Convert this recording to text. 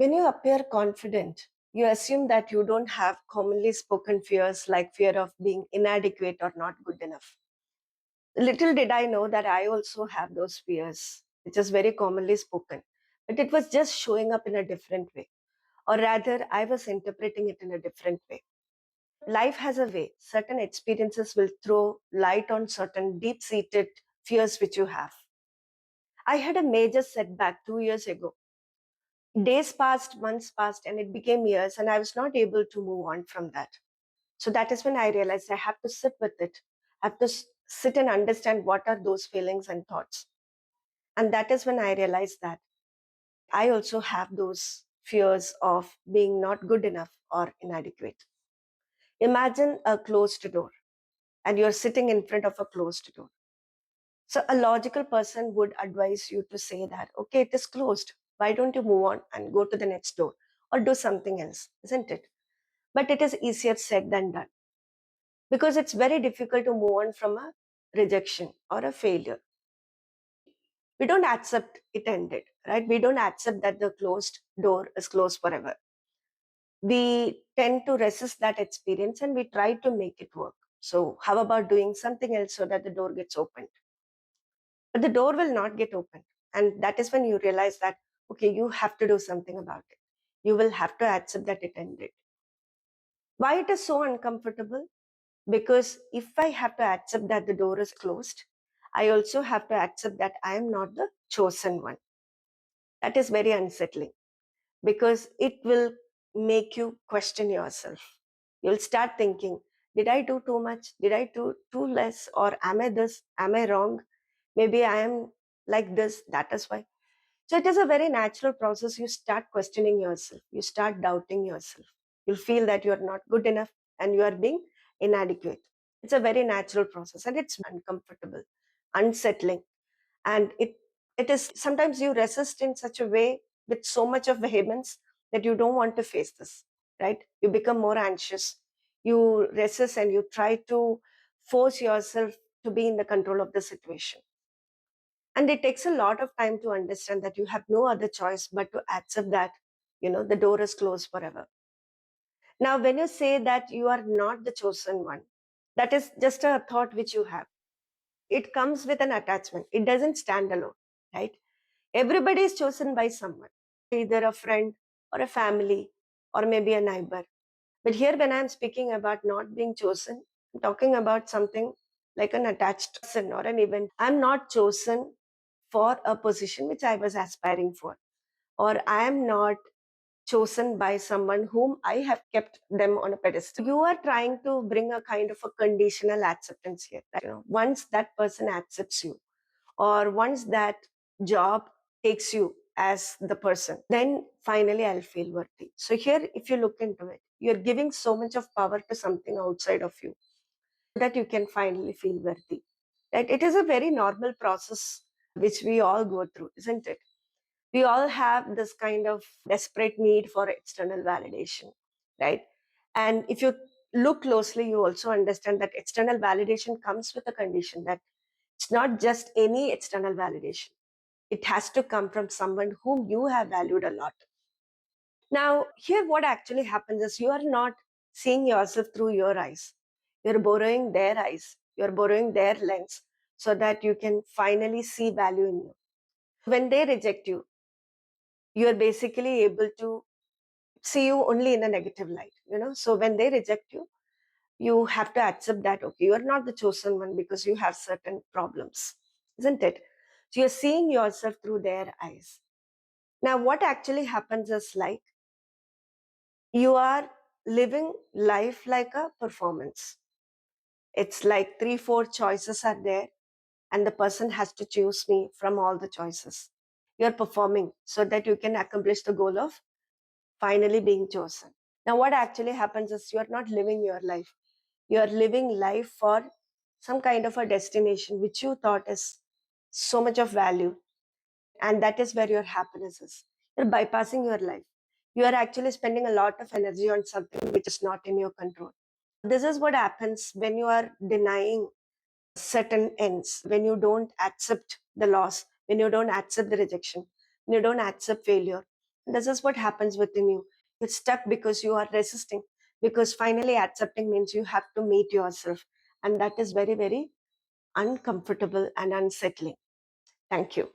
When you appear confident, you assume that you don't have commonly spoken fears like fear of being inadequate or not good enough. Little did I know that I also have those fears, which is very commonly spoken, but it was just showing up in a different way. Or rather, I was interpreting it in a different way. Life has a way, certain experiences will throw light on certain deep seated fears which you have. I had a major setback 2 years ago. Days passed, months passed, and it became years, and I was not able to move on from that. So that is when I realized I have to sit with it. I have to sit and understand what are those feelings and thoughts. And that is when I realized that I also have those fears of being not good enough or inadequate. Imagine a closed door and you're sitting in front of a closed door. So a logical person would advise you to say that, okay, it is closed. Why don't you move on and go to the next door or do something else, isn't it? But it is easier said than done because it's very difficult to move on from a rejection or a failure. We don't accept it ended, right? We don't accept that the closed door is closed forever. We tend to resist that experience and we try to make it work. So, how about doing something else so that the door gets opened? But the door will not get opened. And that is when you realize that, okay, you have to do something about it. You will have to accept that it ended. Why it is so uncomfortable? Because if I have to accept that the door is closed, I also have to accept that I am not the chosen one. That is very unsettling because it will make you question yourself. You'll start thinking, did I do too much? Did I do too less? Or am I this? Am I wrong? Maybe I am like this. That is why. So it is a very natural process. You start questioning yourself. You start doubting yourself. You'll feel that you are not good enough and you are being inadequate. It's a very natural process and it's uncomfortable, unsettling. And it is sometimes you resist in such a way with so much of vehemence that you don't want to face this, right? You become more anxious. You resist and you try to force yourself to be in the control of the situation. And it takes a lot of time to understand that you have no other choice but to accept that, the door is closed forever. Now, when you say that you are not the chosen one, that is just a thought which you have. It comes with an attachment. It doesn't stand alone, right? Everybody is chosen by someone, either a friend or a family or maybe a neighbor. But here, when I'm speaking about not being chosen, I'm talking about something like an attached person or an event. I'm not chosen for a position which I was aspiring for, or I am not chosen by someone whom I have kept them on a pedestal. You are trying to bring a kind of a conditional acceptance here. Right? Once that person accepts you, or once that job takes you as the person, then finally I'll feel worthy. So here, if you look into it, you're giving so much of power to something outside of you that you can finally feel worthy. Right? It is a very normal process which we all go through, isn't it? We all have this kind of desperate need for external validation, right? And if you look closely, you also understand that external validation comes with a condition that it's not just any external validation. It has to come from someone whom you have valued a lot. Now, here what actually happens is you are not seeing yourself through your eyes. You're borrowing their eyes, you're borrowing their lens so that you can finally see value in you. When they reject you, you are basically able to see you only in a negative light, So when they reject you, you have to accept that, okay, you are not the chosen one because you have certain problems, isn't it? So you're seeing yourself through their eyes. Now, what actually happens is like you are living life like a performance. It's like 3, 4 choices are there, and the person has to choose me from all the choices. You're performing so that you can accomplish the goal of finally being chosen. Now, what actually happens is you're not living your life. You're living life for some kind of a destination which you thought is so much of value. And that is where your happiness is. You're bypassing your life. You are actually spending a lot of energy on something which is not in your control. This is what happens when you are denying certain ends, when you don't accept the loss, when you don't accept the rejection, when you don't accept failure. This is what happens within you. You're stuck because you are resisting, because finally accepting means you have to meet yourself. And that is very, very uncomfortable and unsettling. Thank you.